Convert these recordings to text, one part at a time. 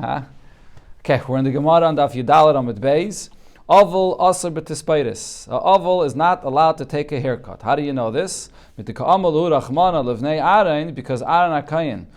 Huh? Okay, we're in the Gemara on Daf Yudalet Amud Beis. Oval aser b'tispeiris. Oval is not allowed to take a haircut. How do you know this? Because Aaron HaKayin.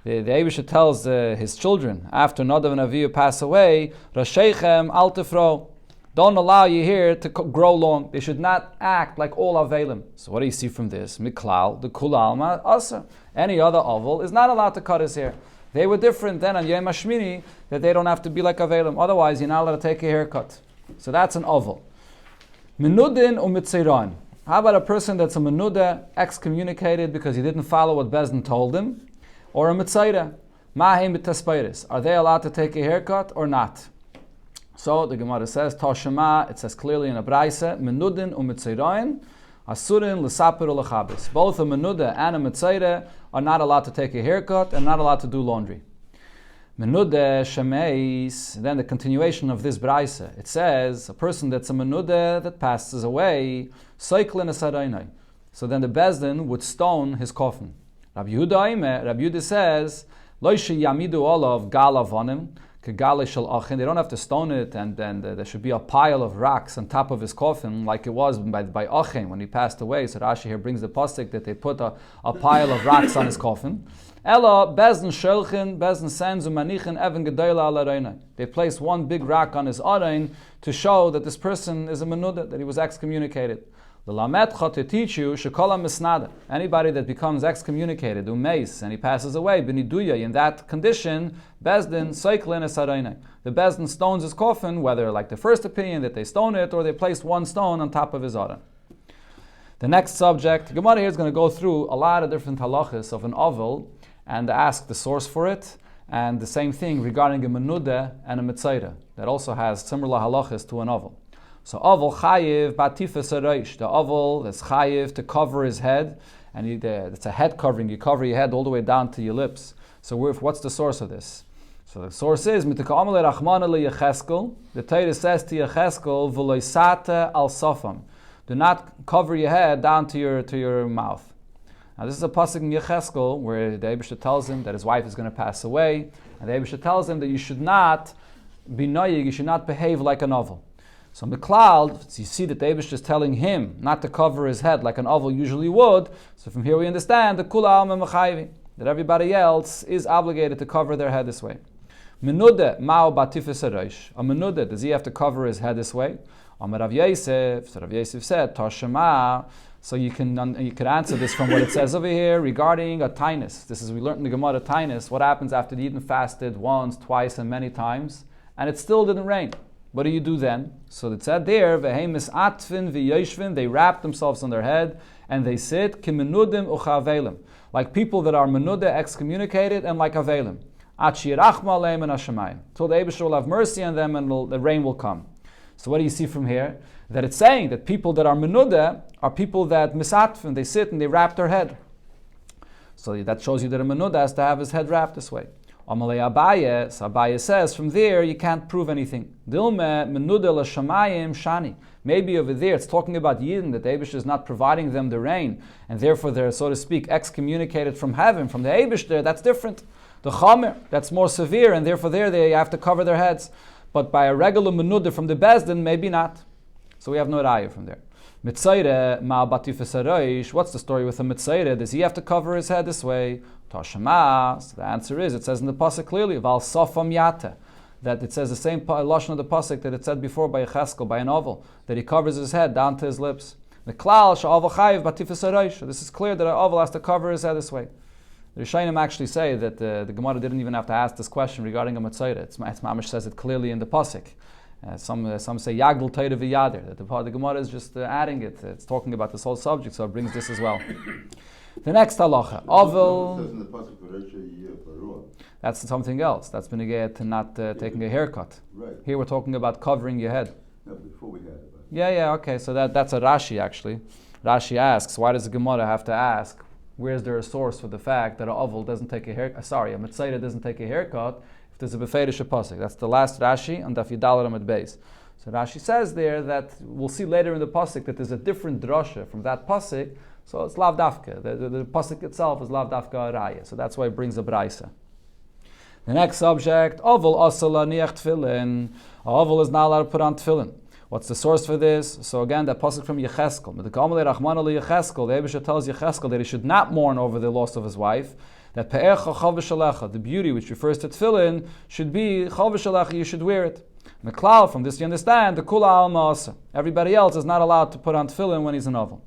The Eibusha tells his children after Nadav and Avihu pass away, Rasheichem al tefro. Don't allow your hair to grow long. They should not act like all Avelim. So what do you see from this? Miklal, the Kulal Aser. Any other Oval is not allowed to cut his hair. They were different then on Yom HaShmini that they don't have to be like Avelim. Otherwise, you're not allowed to take a haircut. So that's an Oval. Menudin u'mitziran. How about a person that's a menuda, excommunicated because he didn't follow what Bezdin told him? Or a mitzayra. Mahim b'taspeiris. Are they allowed to take a haircut or not? So the Gemara says, Toshema, it says clearly in a Braisa, Menudin u'mitzayrain, Asurin l'saper u'lechabis. Both a menuda and a mitzayra are not allowed to take a haircut and not allowed to do laundry. Menuda shemeis, then the continuation of this Braisa, it says, a person that's a menuda that passes away, Seiklin esarainai. So then the Bezdin would stone his coffin. Rabbi Yehuda says, Loishi yamidu olav galavonim, kegale shel achin. They don't have to stone it, and then there should be a pile of rocks on top of his coffin, like it was by Achin when he passed away. So Rashi here brings the pasuk that they put a pile of rocks on his coffin. Ella Bezdin shelchin, Bezdin sends umanichin even gedayla al arainai. They place one big rock on his arain to show that this person is a menuda, that he was excommunicated. The lametcha to teach you shekola misnada. Anybody that becomes excommunicated, umeis, and he passes away, beniduya, in that condition, Bezdin seiklin esarainai. The Bezdin stones his coffin, whether like the first opinion that they stone it or they place one stone on top of his aron. The next subject, Gemara here is going to go through a lot of different halachas of an oval and ask the source for it, and the same thing regarding a menuda and a mitzayra that also has similar halachas to an oval. So oval chayiv batifas areish. The oval is chayiv to cover his head, and it's a head covering. You cover your head all the way down to your lips. So what's the source of this? So the source is mitika amale rachmana le Yecheskel. The Torah says to Yecheskel v'loisata al sofam. Do not cover your head down to your mouth. Now this is a pasuk in Yecheskel where the Eibusha tells him that his wife is going to pass away, and the Eibusha tells him that you should not be noyig, you should not behave like an oval. So in the cloud, you see that the Eibush is telling him not to cover his head like an oval usually would. So from here we understand the kula alma mechayvi, that everybody else is obligated to cover their head this way. Menuda mao batifis areish. A menuda, does he have to cover his head this way? Amar Rav Yosef, so Rav Yosef said, Toshema. So you can answer this from what it says over here regarding a tainus. This is, we learned in the Gemara tainus, what happens after the Yidden fasted once, twice, and many times, and it still didn't rain. What do you do then? So it said there, v'heimis atvin v'yeshvin, they wrap themselves on their head and they sit kimenudim uchavelim, like people that are menuda, excommunicated, and like avelim. Achirachma aleim and hashemayim, till the Eibusha will have mercy on them and the rain will come. So what do you see from here? That it's saying that people that are menuda are people that misatvin, they sit and they wrap their head. So that shows you that a menuda has to have his head wrapped this way. Amalei Abaye, so Abaye says, from there you can't prove anything. Dilme menuda l'shamayim shani. Maybe over there it's talking about Yidden, that the Eibush is not providing them the rain, and therefore they're, so to speak, excommunicated from heaven, from the Eibush there, that's different. The Chomer, that's more severe, and therefore there they have to cover their heads. But by a regular menuda from the Bezdin, maybe not. So we have no raya from there. Mitzayre ma batifes areish. What's the story with a mitzayre? Does he have to cover his head this way? Toshema. So the answer is, it says in the pasuk clearly, val sofam yata, that it says the same lashon of the pasuk that it said before by Yecheskel, by an oval, that he covers his head down to his lips. The klal sha'oval chayiv batifes areish. This is clear that an oval has to cover his head this way. The Rishonim actually say that the Gemara didn't even have to ask this question regarding a mitzayre. It's Mamish says it clearly in the pasuk. Some say Yagl Teire v'Yader, that the Gemara is just adding it. It's talking about this whole subject, so it brings this as well. The next halacha, Ovel. That's something else. That's been a to not taking a haircut. Right. Here we're talking about covering your head. No, before we had it. Yeah, okay. So that's a Rashi actually. Rashi asks, why does the Gemara have to ask? Where's there a source for the fact that a Ovel doesn't take a haircut? A Mitzayra doesn't take a haircut? There's a beferish pasuk. That's the last Rashi on Daf Yudalet Amud Beis. So Rashi says there that we'll see later in the pasuk that there's a different drasha from that pasuk. So it's lav dafka. The pasuk itself is lav dafka raya. So that's why it brings a braisa. The next subject, Oval Asala Niach Tfilin. Oval is not allowed to put on tefillin. What's the source for this? So again, that pasuk from Yecheskel. The Eibusha tells Yecheskel that he should not mourn over the loss of his wife. That pe'echa chavishalecha, the beauty which refers to tefillin, should be chavishalecha, you should wear it. And the klal, from this you understand, the kula alma asa. Everybody else is not allowed to put on tefillin when he's an oval.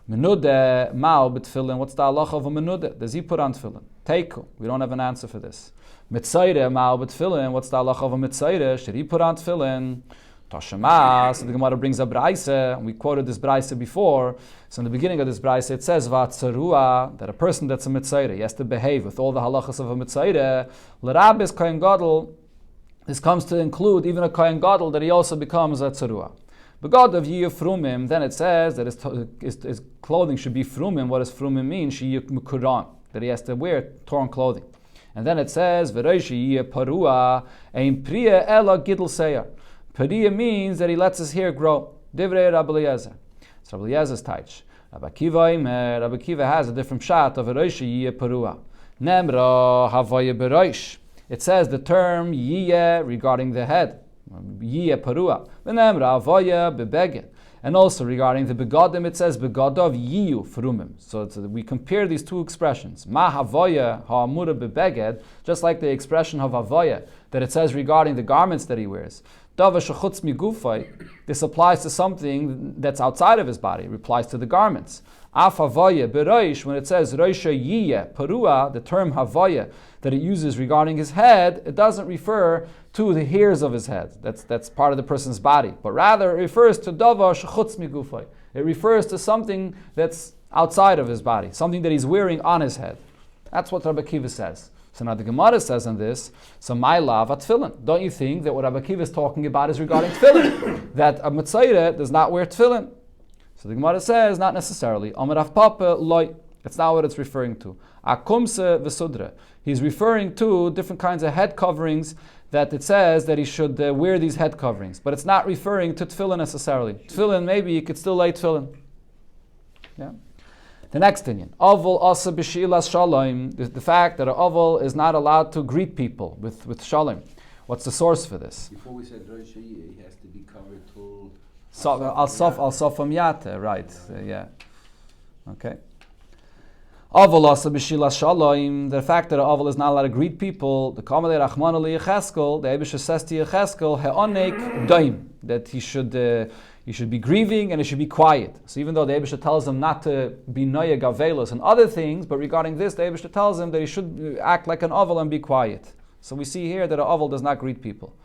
Menude ma'al b'tefillin, what's the halacha of a menude? Does he put on tefillin? Teiku, we don't have an answer for this. Mitzayre ma'al b'tefillin, what's the halacha of a mitzayre? Should he put on tefillin? Tashema, so the Gemara brings a braise, and we quoted this braise before. So in the beginning of this braise it says Vatzarua, that a person that's a mitzayre, he has to behave with all the halachas of a mitzayre. L'rabis kohen gadol, this comes to include even a kohen gadol, that he also becomes a tzarua. Begad of yiyu frumim, then it says that his clothing should be frumim. What does frumim mean? Shiyu mekuran, that he has to wear torn clothing. And then it says v'reishi yiyu parua ein priya ela gidl seir. Pariya means that he lets his hair grow. Divrei Rabbi Eliezer. It's Rabbi Eliezer's taich. Rabbi Kiva has a different shot of Eroishi Yiyeh Parua. Nemra Havaya Beroish. It says the term Yiyeh regarding the head. Yiyeh Parua. Nemra Havaya Bebeged. And also regarding the begadim, it says begadav yiyu frumim. So we compare these two expressions. Ma havaya ha'amura bebeged, just like the expression of havaya that it says regarding the garments that he wears. Dava shechutz migufay. This applies to something that's outside of his body. It applies to the garments. Af havaya beroish, when it says roisha yiyeh parua, the term havaya that it uses regarding his head, it doesn't refer to the hairs of his head. That's part of the person's body. But rather it refers to davar shechutz migufay. It refers to something that's outside of his body, something that he's wearing on his head. That's what Rabbi Kiva says. So now the Gemara says on this, so my love at tefillin. Don't you think that what Rabbi Kiva is talking about is regarding tefillin? That a mitzayre does not wear tefillin? So the Gemara says, not necessarily. Amar Rav Papa loy. That's not what it's referring to. Akumse v'sudre. He's referring to different kinds of head coverings that it says that he should wear these head coverings. But it's not referring to tefillin necessarily. Tefillin, maybe you could still lay tefillin. Yeah. The next opinion, Oval asa b'shilas shalom, the fact that an oval is not allowed to greet people with shalom. What's the source for this? Before we said Rosh Hashanah, he has to be covered till al sofam yate, right? Yeah. Okay. Oval asa b'shilas shalom, the fact that an oval is not allowed to greet people. The Kamalei Rachmana liYecheskel, the Eibusha says to Yecheskel, he'onek daim, that he should be grieving and he should be quiet. So even though the Eibusha tells him not to be noyeg avelos and other things, but regarding this, the Eibusha tells him that he should act like an oval and be quiet. So we see here that an oval does not greet people.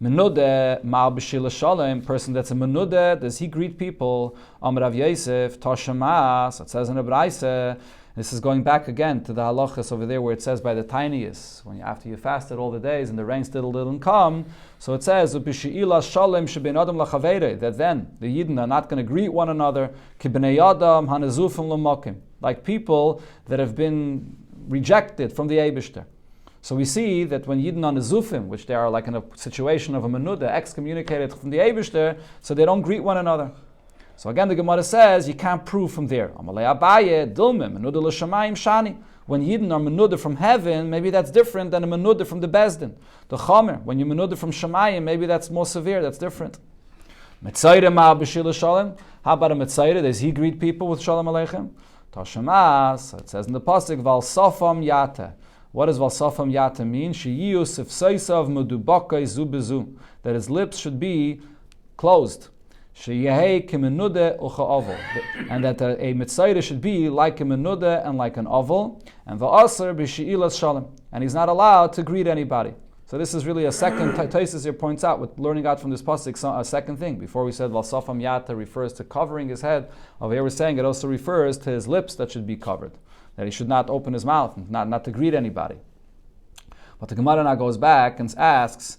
Menude ma'al b'shila shalom, person that's a menude, does he greet people? Amar Rav Yosef, Tashamas, it says in a braise. This is going back again to the halachas over there where it says by the tiniest, when after you fasted all the days and the rain still didn't come. So it says that then the Yidden are not going to greet one another like people that have been rejected from the Eibishter. So we see that when Yidden are nezufim, which they are like in a situation of a menuda, excommunicated from the Eibishter, so they don't greet one another. So again, the Gemara says you can't prove from there. When Yidden are menuda from heaven, maybe that's different than a menuda from the Bezdin. The Chomer, when you menuda from Shemayim, maybe that's more severe, that's different. How about a Mitzayre? Does he greet people with Shalom Aleichem? Tashamas, it says in the Pasuk, Val Sofam Yata. What does Val Sofam Yata mean? That his lips should be closed. And that a mitzayre should be like a menuda and like an oval, and va'aser b'she'ilas shalom, and he's not allowed to greet anybody. So this is really a second. Taisus here points out, with learning out from this pasuk, a second thing. Before we said valsafam yata refers to covering his head. Over here we're saying it also refers to his lips that should be covered, that he should not open his mouth, and not to greet anybody. But the Gemara now goes back and asks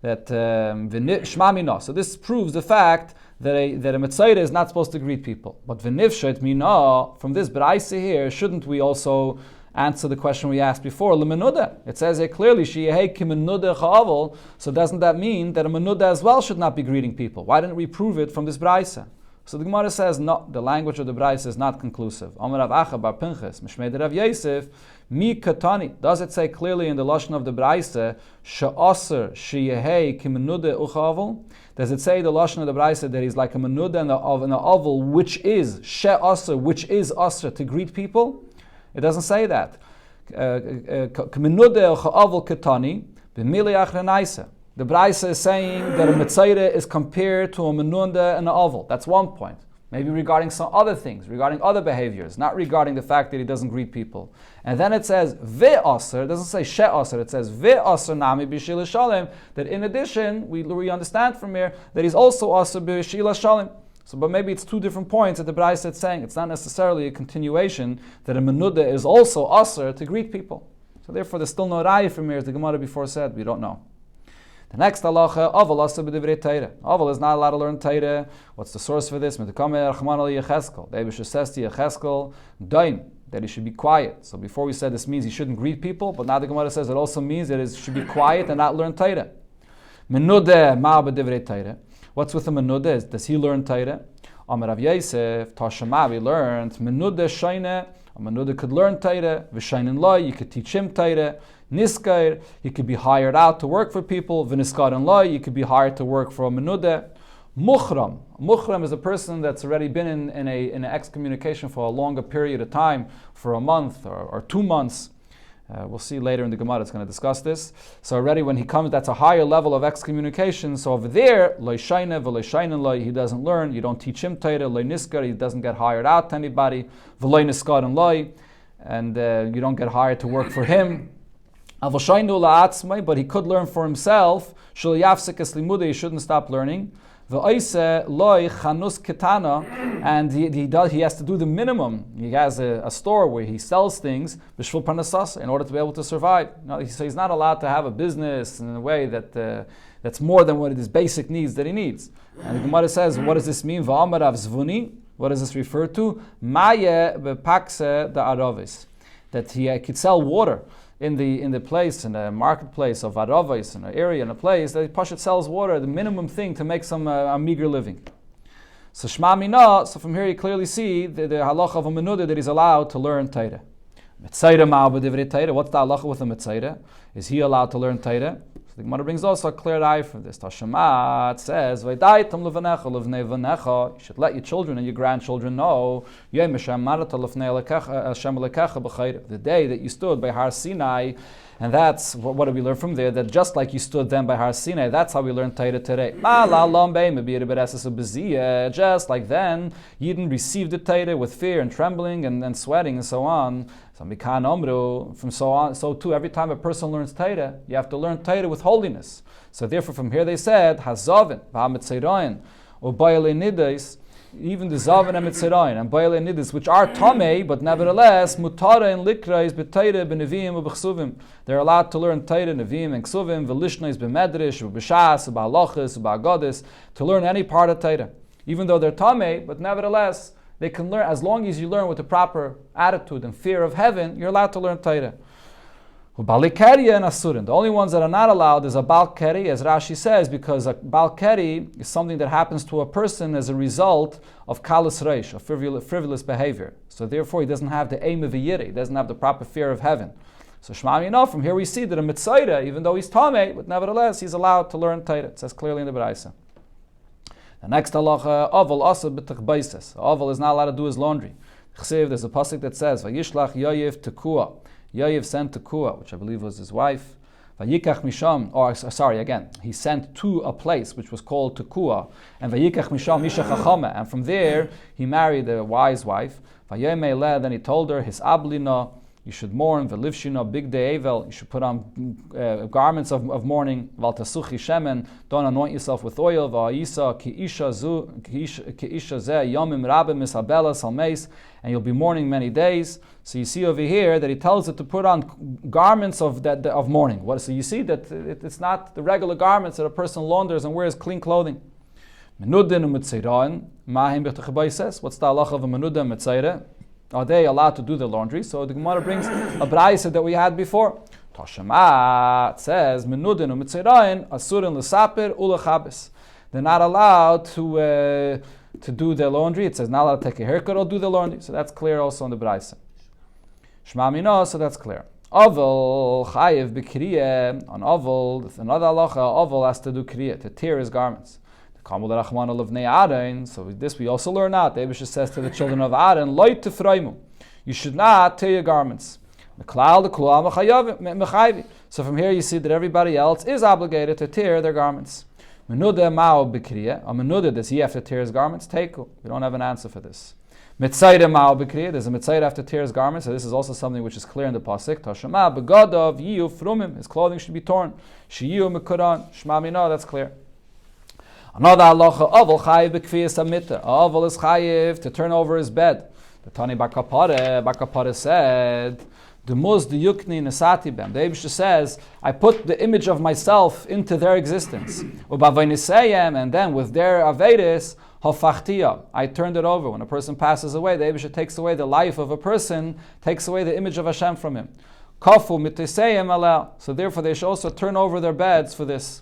that shmamina. So this proves the fact that a mitzayre is not supposed to greet people. But v'nifshet mina, from this braise here, shouldn't we also answer the question we asked before? L'menuda. It says here clearly, sheyehei kimenuda cha'avel. So doesn't that mean that a menuda as well should not be greeting people? Why didn't we prove it from this braise? So the Gemara says, no, the language of the braise is not conclusive. Amar Rav Acha bar Pinchas, Mishmei Rav Yosef, Mi katani. Does it say clearly in the lashon of the Braise, she'aser sheyehei kimenude uchavel? Does it say the lashon of the Braise that he's like a menuda and an oval, which is she'aser, which is aser to greet people? It doesn't say that. Kimenude uchavel katani b'mili achrenaisa. The Braise is saying that a Metzayre is compared to a Menunda and an oval. That's one point. Maybe regarding some other things, regarding other behaviors, not regarding the fact that he doesn't greet people. And then it says ve'aser, it doesn't say she'aser, it says ve'aser nami b'shila shalem, that in addition, we understand from here that he's also aser b'shila shalem. So, but maybe it's two different points that the Braise is saying. It's not necessarily a continuation that a Menunda is also aser to greet people. So therefore, there's still no raya from here, as the Gemara before said. We don't know. The next halacha, Aval asa b'divrei Torah. Aval is not allowed to learn Torah. What's the source for this? The Eibusha says to Yecheskel, Dain, that he should be quiet. So before we said this means he shouldn't greet people, but now the Gemara says it also means that he should be quiet and not learn Torah. Menudeh ma b'divrei Torah. What's with the menudeh? Does he learn Torah? Amar Rav Yosef, Tashema, we learned, menudeh shayne, a menudeh could learn Torah, v'shaynin loy, you could teach him Torah. Niskair, he could be hired out to work for people. V'niskar and loy, you could be hired to work for a menudeh. Muchram is a person that's already been in an excommunication for a longer period of time, for a month or 2 months. We'll see later in the Gemara, it's going to discuss this. So already when he comes, that's a higher level of excommunication. So over there, loy shayne v'loy shaynin loy, he doesn't learn, you don't teach him Torah. Loy niskar, he doesn't get hired out to anybody. V'loy niskar and loy, and you don't get hired to work for him. But he could learn for himself. He shouldn't stop learning. And he has to do the minimum. He has a store where he sells things in order to be able to survive. So he's not allowed to have a business in a way that's more than what it is basic needs that he needs. And the Gemara says, what does this mean? What does this refer to? That he could sell water in the place, in the marketplace of Aravais, in an area, in a place, that Pashat sells water, the minimum thing to make some a meager living. So Shema Mina, so from here you clearly see the halacha of a menuda that he's allowed to learn Torah. Metzayre ma'al b'divrei Torah. What's the halacha with a metzayre? Is he allowed to learn Torah? So the Gemara brings also a clear eye from this. Tashema, it says, "V'daitam levanecha levnei vanecha." You should let your children and your grandchildren know the day that you stood by Har Sinai, and that's what do we learn from there? That just like you stood then by Har Sinai, that's how we learn Torah today. Just like then, Yidden received the Torah with fear and trembling and sweating and so on. From so too, every time a person learns Torah, you have to learn Torah with holiness. So therefore, from here they said, Hazavin, V'hametzeroin, or Bayale Nidais, even the Zavin and Metzeroin, and Bayale Nidais, which are Tamei, but nevertheless, Mutara and Likra is B'Torah, B'Nevim, B'Chsuvim. They're allowed to learn Torah, Nevim, and Ksuvim, V'Lishna is B'Medrish, B'Shas, B'Halachis, B'Agadis, to learn any part of Torah. Even though they're Tamei, but nevertheless, they can learn, as long as you learn with the proper attitude and fear of heaven, you're allowed to learn Torah. Balikeri and Asurin. The only ones that are not allowed is a Balkeri, as Rashi says, because a Balkeri is something that happens to a person as a result of Kalas Reish, of frivolous behavior. So therefore he doesn't have the aim of a Yiri, he doesn't have the proper fear of heaven. So Shema Yinah, from here we see that a Mitzayra, even though he's Tameh, but nevertheless he's allowed to learn Torah. It says clearly in the Baraisa. The next halacha, Aval asa b'tachbaises. Aval is not allowed to do his laundry. There's a pasuk that says, Vayishlach Yayev Tekua. Yayev sent Tekua, which I believe was his wife. Vayikach Misham, he sent to a place which was called Tekua. And Vayikach Misham Misha Chachama. And from there, he married a wise wife. Vayemei then he told her, his ablina, you should mourn, v'livshina big de'evel, you should put on garments of mourning, v'altasuchi shemen, don't anoint yourself with oil, v'a'isa ki isha zeh yomim rabim misabela salmeis, and you'll be mourning many days. So you see over here that he tells her to put on garments of mourning. So you see that it's not the regular garments that a person launders and wears clean clothing. Menudin u'mitzayrain, mahim b'tachbayses. What's the halacha of a menuda and mitzayra? Are they allowed to do the laundry? So the Gemara brings a braisa that we had before. Tashema, it says, Menudin u'mitzirayin asurin l'saper u'lechabes. They're not allowed to do their laundry. It says not allowed to take a haircut or do the laundry. So that's clear also in the braisa. Shema Mina, so that's clear. Oval chayiv b'kriyah. On oval, another halacha, oval has to do kriyah, to tear his garments. So this we also learn out. The Eibusha says to the children of Aaron, Loy tefraimu. You should not tear your garments. So from here you see that everybody else is obligated to tear their garments. Menuda ma'o b'kriyah. A menuda, does he have to tear his garments? Teiku. We don't have an answer for this. Mitzayda ma'o b'kriyah. There's a mitzayda have to tear his garments. So this is also something which is clear in the pasuk. Toshama b'godov yiyu frumim. His clothing should be torn. Shiyu mekuran. Shema mina. That's clear. Another halacha, Aval chayiv b'kfiyas hamita. Aval is chayiv to turn over his bed. The Tani Bar Kapara said, the muz the yukni nesati bem. The Eibusha says, I put the image of myself into their existence. And then with their avedis, hafachtiya, I turned it over. When a person passes away, the Eibusha takes away the life of a person, takes away the image of Hashem from him. Kafu miteseyem alel. So therefore they should also turn over their beds for this.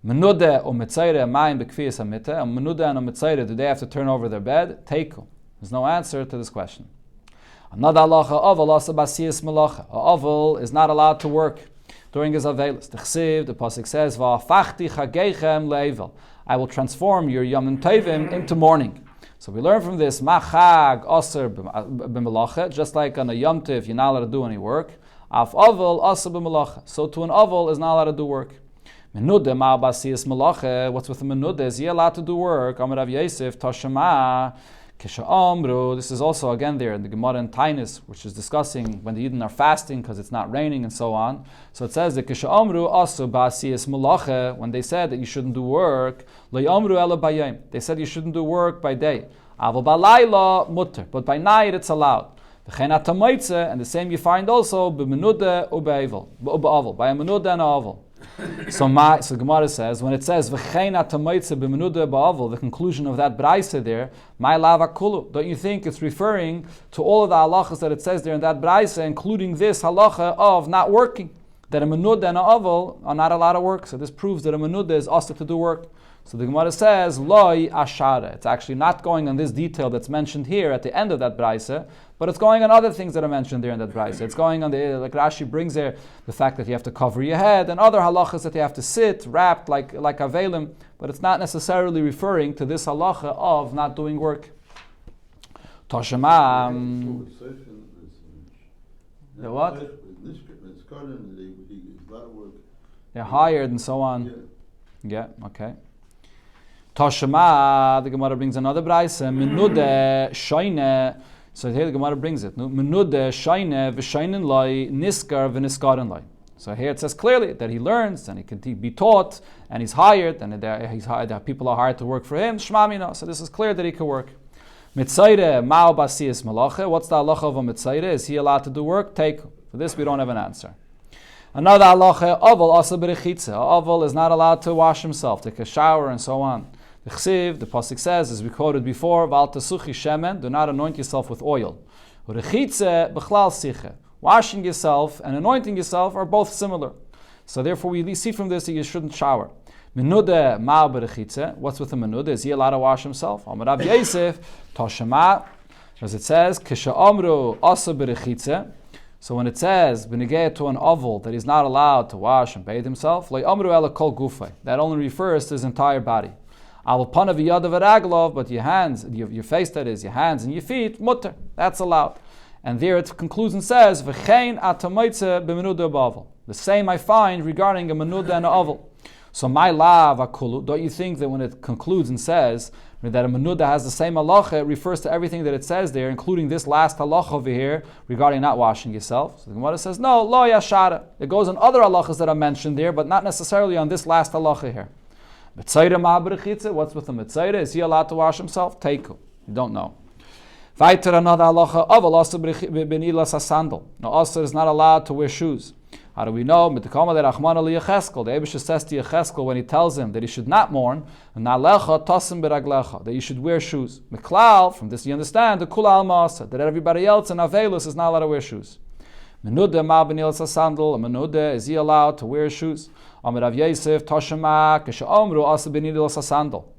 Menuda or Metzayre mayim b'kfiyas hamita. And Menuda and Metzayre, do they have to turn over their bed? Teiku. There's no answer to this question. Another halacha, Oval asa basiyas malacha. Oval is not allowed to work during his avelis. The Chsiv, the pasuk says, Va'afachti chageichem le'evel. I will transform your yomim tovim into mourning. So we learn from this, Machag aser b'malacha, just like on a yom tiv, you're not allowed to do any work. Af oval aser b'malacha. So to an oval is not allowed to do work. Menuda ma basiyas malacha. What's with the menuda? Is he allowed to do work? Amar Rav Yosef Tashema Kisha Amru. This is also again there in the Gemara in Tainus, which is discussing when the Yidden are fasting because it's not raining and so on. So it says that Kisha Amru asu basiyas malacha. When they said that you shouldn't do work, lo amru ela bayim. They said you shouldn't do work by day. Aval balayla mutter, but by night it's allowed. And the same you find also b'menuda u'be'avel, by a menuda and a avel. So Gemara says, when it says v'chein atamaytze b'menuda ba'avel, the conclusion of that braisa there, my lava kulu. Don't you think it's referring to all of the halachas that it says there in that braisa, including this halacha of not working, that a menuda and a avel are not allowed to work. So this proves that a menuda is asked to do work. So the Gemara says, Loi ashara. It's actually not going on this detail that's mentioned here at the end of that braisa, but it's going on other things that are mentioned there in that braisa. It's going on the, like Rashi brings there, the fact that you have to cover your head, and other halachas that you have to sit wrapped like avelim, but it's not necessarily referring to this halacha of not doing work. Toshema. The what? They're hired and so on. Yeah, okay. Toshema, the Gemara brings another braisa. Menude shaine. So here the Gemara brings it. Menude shaine v'shainin lai niskar v'niskarin lai. So here it says clearly that he learns and he can be taught and he's hired and he's hired. People are hired to work for him. Shema mina. So this is clear that he can work. Mitzayre mao basiyas malacha. What's the halacha of a mitzayre? Is he allowed to do work? Take. For this we don't have an answer. Another halacha, oval asa berechitza. Oval is not allowed to wash himself, take a shower and so on. The Chsiv, the pasuk says, as we quoted before, Val tasuchi shemen, do not anoint yourself with oil. Urechitza b'chlal siche. Washing yourself and anointing yourself are both similar. So therefore we see from this that you shouldn't shower. Menuda ma'al berechitza. What's with the menuda? Is he allowed to wash himself? Amar Rav Yosef, Toshema, as it says, Kisha amru asa berechitza. So when it says b'negei to an oval that he's not allowed to wash and bathe himself, lo amru ela kol gufay. That only refers to his entire body. Al panav yadav araglov, but your hands, your face, that is, your hands and your feet, mutter. That's allowed. And there it concludes and says, v'chein atamaytze b'menuda b'avel. The same I find regarding a menuda and an oval. So my lav akulu. Don't you think that when it concludes and says that a menuda has the same halacha, it refers to everything that it says there, including this last halacha over here regarding not washing yourself? So the Gemara says, no, lo yashara. It goes on other halachas that are mentioned there, but not necessarily on this last halacha here. Mitzayre ma'abrechitze. What's with the mitzayre? Is he allowed to wash himself? Teiku. You don't know. Vaiter another halacha. Aval asa b'nilas sandal. No, asa is not allowed to wear shoes. How do we know? The Eibusha says to Yecheskel when he tells him that he should not mourn, that you should wear shoes. Meklal, from this you understand, the kula al ma'asa, that everybody else in Avelus is not allowed to wear shoes. Menuda ma b'nilas sandal. A menuda, is he allowed to wear shoes? Amar Rav Yosef, Toshema, Kisha Omru, asa b'nilas sandal.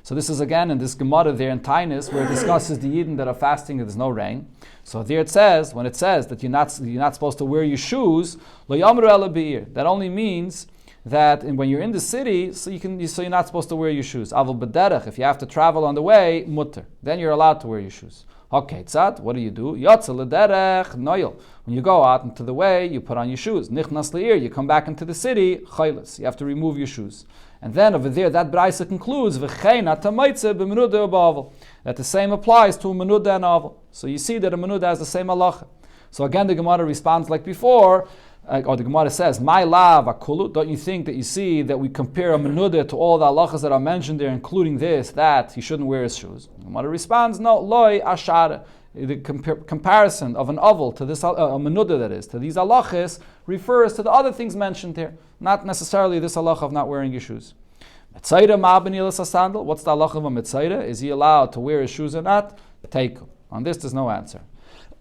So this is again in this Gemara there in Tainus, where it discusses the Yidden that are fasting and there's no rain. So there it says, when it says that you're not supposed to wear your shoes, lo yamru ela be'ir. That only means that when you're in the city, so you're not supposed to wear your shoes. Aval b'derech, if you have to travel on the way, mutter. Then you're allowed to wear your shoes. Okay, tzad, what do? Yotze l'derech noyel. When you go out into the way, you put on your shoes. Nichnas le'ir, you come back into the city, chaylis. You have to remove your shoes. And then over there, that Braisa concludes, v'chein atamaitze b'menuda u'ba'avel. That the same applies to a menuda and avel. So you see that a menuda has the same halacha. So again, the Gemara responds like before, or the Gemara says, my lav akulu. Don't you think that you see that we compare a menuda to all the halachas that are mentioned there, including this, that he shouldn't wear his shoes? The Gemara responds, no, loy ashara. The comparison of an avel to this, a menuda that is, to these halachas refers to the other things mentioned here, not necessarily this halacha of not wearing your shoes. Metzaira ma'abenilas sandal. What's the halacha of a metzaira? Is he allowed to wear his shoes or not? Take him. On this, there's no answer.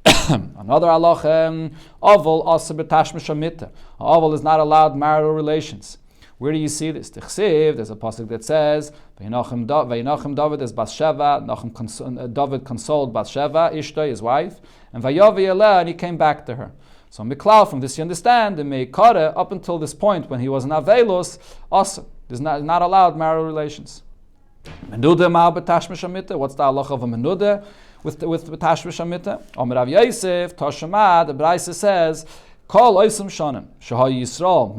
Another halacha, avel asa b'tashmish hamita. Avel is not allowed marital relations. Where do you see this? Tichsiv, there's a pasuk that says, V'yinachem David is Bathsheba, David consoled Bathsheba, Ishta, his wife, and Vayavi Eleh, and he came back to her. So Miklau, from this you understand, the Meikare, up until this point when he was in Avelus, also, there's not allowed marital relations. Menuda ma'al b'tashmish hamita. What's the halacha of a menuda with b'tashmish hamita? Omer Rav Yosef, Toshama, the Braisa says, Kol oisam shanim, Shahai Yisrael,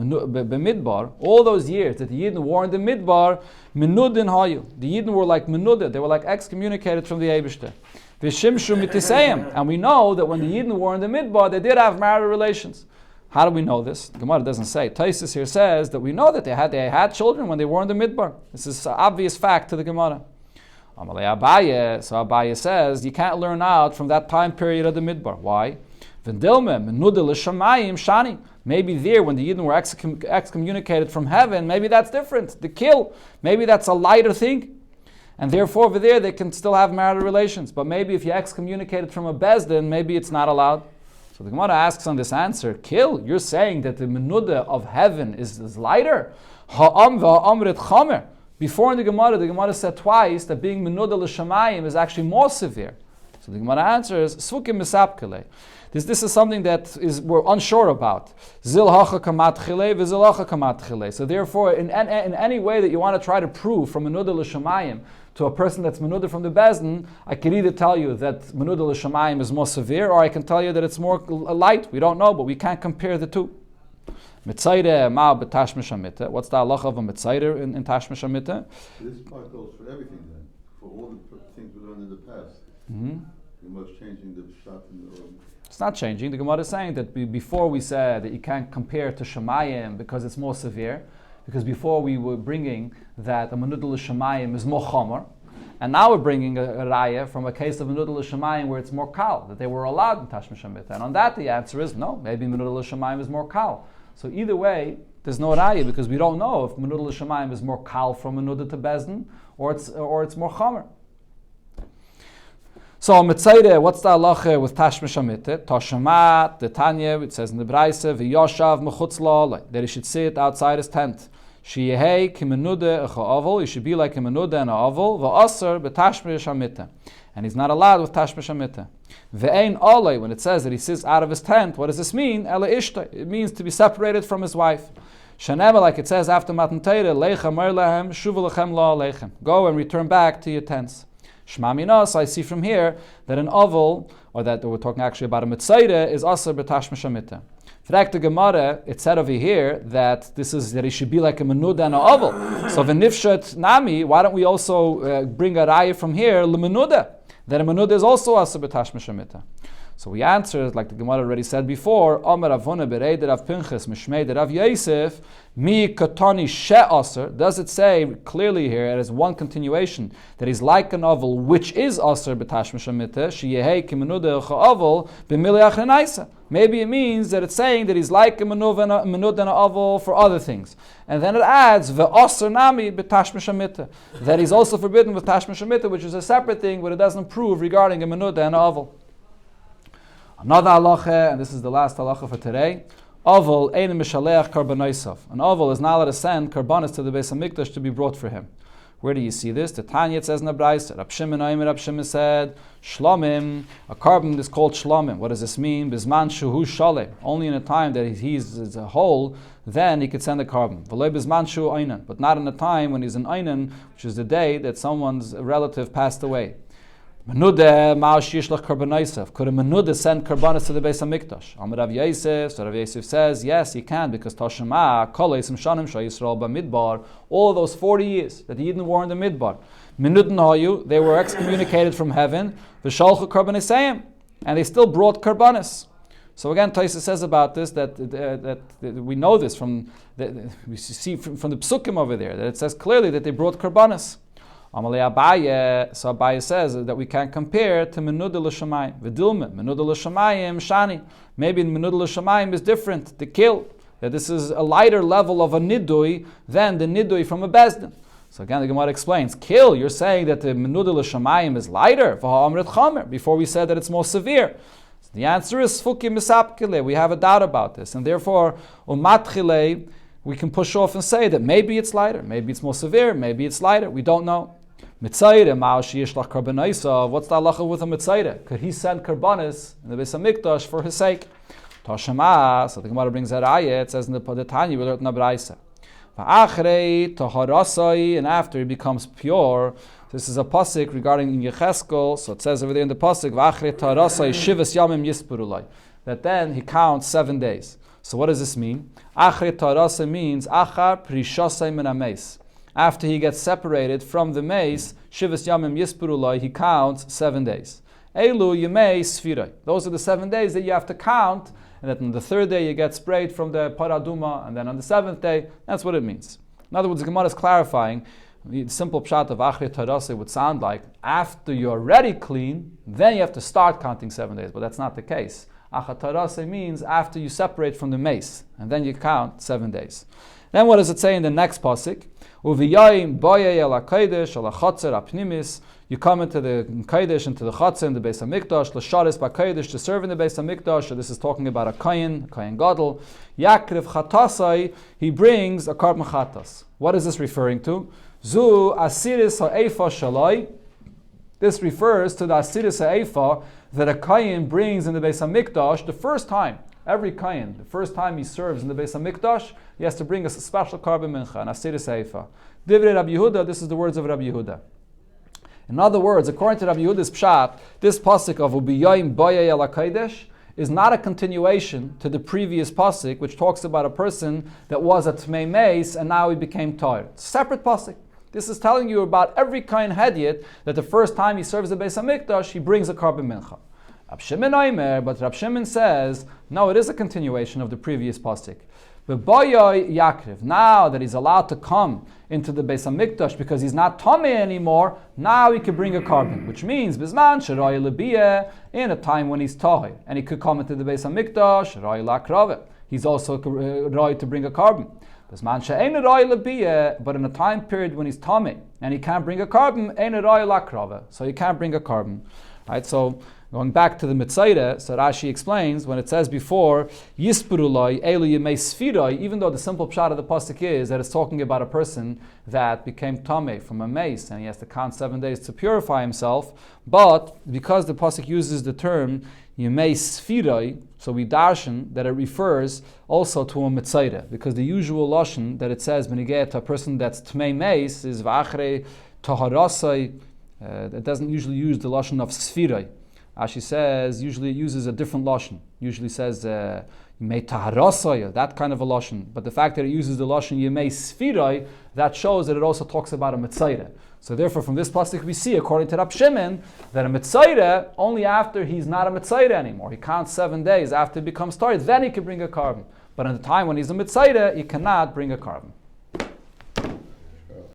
b'midbar, all those years that the Yidden were in the midbar, menudin hayu. The Yidden were like menuda, they were like excommunicated from the Eibishter. V'shimshu mitisayim, and we know that when the Yidden were in the midbar, they did have marital relations. How do we know this? The Gemara doesn't say. Taisus here says that we know that they had children when they were in the midbar. This is an obvious fact to the Gemara. Amalei Abaye, so Abaye says you can't learn out from that time period of the midbar. Why? Maybe there, when the Yidden were excommunicated from heaven, maybe that's different. The kill, maybe that's a lighter thing. And therefore, over there, they can still have marital relations. But maybe if you're excommunicated from a Bezdin, maybe it's not allowed. So the Gemara asks on this answer, kill, you're saying that the menuda of heaven is lighter? Before in the Gemara said twice that being menuda l'shamayim is actually more severe. So the Gemara answers, Sukim misapkele. This is something that we're unsure about. Zil hacha kamat chile, v'zil hacha kamat chile. So therefore, in any way that you want to try to prove from menuda l'shamayim to a person that's menuda from the Bezdin, I can either tell you that menuda l'shamayim is more severe, or I can tell you that it's more light. We don't know, but we can't compare the two. Mitzayre ma b'tashmish hamita. What's the halacha of a mitzayre in tashmish hamita? This part goes for everything then, for all the things we learned in the past. Mm-hmm. You must changing the shot in the It's not changing. The Gemara is saying that before we said that you can't compare to Shemayim because it's more severe, because before we were bringing that a Menudal Shemayim is more chomer, and now we're bringing a raya from a case of Menudal Shemayim where it's more kal, that they were allowed in Tashmish Hamita. And on that the answer is no, maybe Menudal Shemayim is more kal. So either way, there's no raya because we don't know if Menudal Shemayim is more kal from Menuda to Bezdin or it's more chomer. So Mitzayre, what's the halacha with Tashmish Hamita? Toshamat, the Tanya, it says in the Braisa, V'yoshav mechutz la'olay, that he should sit outside his tent. Sheyehei kimenuda echa oval, he should be like a menuda and a oval, v'asar b'tashmish Hamita. And he's not allowed with Tashmish Hamita. Ve'ein olay, when it says that he sits out of his tent, what does this mean? Ela ishta, it means to be separated from his wife. Shanema, like it says after Matan Torah, Leicha mer lehem, shuva lechem la lechem. Go and return back to your tents. Shma minas, I see from here that an oval, or that we're talking actually about a mitzayre, is also b'tashmish hamita. Frag the Gemara, it said over here that he should be like a menuda and a oval. So v'nifshat nami, why don't we also bring a raya from here, l'menuda, that a menuda is also also b'tashmish hamita. So we answered, like the Gemara already said before, Omer Avona Bereid Rav Pinchas Mishmei Rav Yosef Mi Katani She'aser. Does it say clearly here, it is one continuation, that he's like an oval which is Aser b'tashmish hamita, Sheyehei kimenuda oval b'miliach nenaisa. Maybe it means that it's saying that he's like a menuda and an oval for other things. And then it adds Ve'aser nami b'tashmish hamita, that he's also forbidden with tashmish hamita, which is a separate thing, but it doesn't prove regarding a menuda and an oval. Another halacha, and this is the last halacha for today. Oval ein mishaleach karbanosov. An oval is not allowed to send karbanos to the Beis Hamikdash to be brought for him. Where do you see this? The Tanya, it says in the Braisa, Rab Shimon said, Shlomim, a carbon is called Shlomim. What does this mean? Bizman shuhu shalem. Only in a time that he's a whole, then he could send a carbon. V'loi bizman shuhu einan. But not in a time when he's an einan, which is the day that someone's relative passed away. Menuda ma'ash yishlach karbanaisav. Could a menuda send karbanis to the Beis HaMikdash? Amar Rav Yosef. So Rav Yosef says, yes, he can, because Tashema, Kol Eisim Shanim Shah Yisrael B'Midbar, all those 40 years that the Yidden were in the Midbar. Menudin hayu, they were excommunicated from heaven, v'shalchu karbanisayim, and they still brought karbanis. So again, Taisa says about this that we know this we see from the psukim over there, that it says clearly that they brought karbanis. Amalei Abaye, so Abaye says that we can compare to Menuda l'shamayim. V'dilma, Menuda l'shamayim, shani. Maybe Menuda l'shamayim is different, the kill. That this is a lighter level of a nidui than the nidui from a bezdin. So again, the Gemara explains, kill, you're saying that the Menuda l'shamayim is lighter, v'ha'amrit chamer, before we said that it's more severe. So the answer is, fuki misapkile, we have a doubt about this, and therefore, umatchile, we can push off and say that maybe it's lighter, maybe it's more severe, maybe it's lighter, we don't know. Mitzayre, ma'ash yishlach karbanaisav. What's the halacha with a mitzayre? Could he send karbanis in the Beis HaMikdash for his sake? Tashema, so the Gemara brings that ayah, it says in the Tanya, we learned in the Braisa. Va'achrei taharasai, and after he becomes pure. This is a pasuk regarding in Yecheskel, so it says over there in the pasuk, va'achrei taharasai shivas yamim yispurulai, that then he counts 7 days. So what does this mean? Achrei taharasai means achar prishasai min hameis. After he gets separated from the mace, Shivas Yamim Yispurulai, he counts 7 days. Elu Yemei Sfirai. Those are the 7 days that you have to count, and that on the 3rd day you get sprayed from the Paraduma, and then on the 7th day, that's what it means. In other words, the Gemara is clarifying, the simple pshat of Achrei Tarase would sound like, after you're already clean, then you have to start counting 7 days, but that's not the case. Achrei Tarase means after you separate from the mace, and then you count 7 days. Then what does it say in the next pasuk? Uviyayim boyei el hakodesh el hachatzer apnimis. You come into the kodesh, into the chatzar in the Beis HaMikdash, l'sharis b'kodesh, to serve in the Beis HaMikdash. So this is talking about a kohen gadol. Yakriv chatasai, he brings a karban chatas. What is this referring to? Zu asiris ha'efa shalai. This refers to the asiris ha'efa that a kohen brings in the Beis HaMikdash the first time. Every kohen, the first time he serves in the Beis HaMikdash, he has to bring a special karban mincha, an asiris ha'efa. Divrei Rabbi Yehuda, this is the words of Rabbi Yehuda. In other words, according to Rabbi Yehuda's pshat, this pasuk of Ubiyayim Boyei El HaKodesh is not a continuation to the previous pasuk, which talks about a person that was a Tmei Meis and now he became Torah. It's a separate pasuk. This is telling you about every kohen hedyot that the first time he serves the Beis HaMikdash, he brings a karban mincha. Rab Shimon Oimer, but Rab Shimon says, no, it is a continuation of the previous pasuk. V'boyoy Yakriv, now that he's allowed to come into the Beis HaMikdash because he's not Tomei anymore, now he can bring a carbon, which means Bizman Sheroy Lebiyeh, in a time when he's Tohei, and he could come into the Beis HaMikdash, Roy Lakrave. He's also Roy to bring a carbon. Bizman She'ein Roy Lebiyeh, but in a time period when he's Tomei, and he can't bring a carbon, Ein Roy Lakrave, so he can't bring a carbon. Right, so going back to the Mitzayre, so Rashi explains, when it says before, Yispurulai, Elu Yemei Sfirai, even though the simple pshat of the pasuk is that it's talking about a person that became Tameh from a mace, and he has to count 7 days to purify himself, but because the pasuk uses the term Yemei Sfirai, so we darshan that it refers also to a Mitzayre, because the usual lashon that it says when you get to a person that's Tmei Mace is V'achrei Taharasai. It doesn't usually use the lashon of Sfirai. Ashi says, usually it uses a different lashon. Usually says, Yemei Taharasai, that kind of a lashon. But the fact that it uses the lashon Yemei Sfirai, that shows that it also talks about a Mitzayre. So therefore, from this pasuk we see, according to Rab Shimon, that a Mitzayre, only after he's not a Mitzayre anymore, he counts 7 days after he becomes Torah, then he can bring a carbon. But in the time when he's a Mitzayre, he cannot bring a carbon.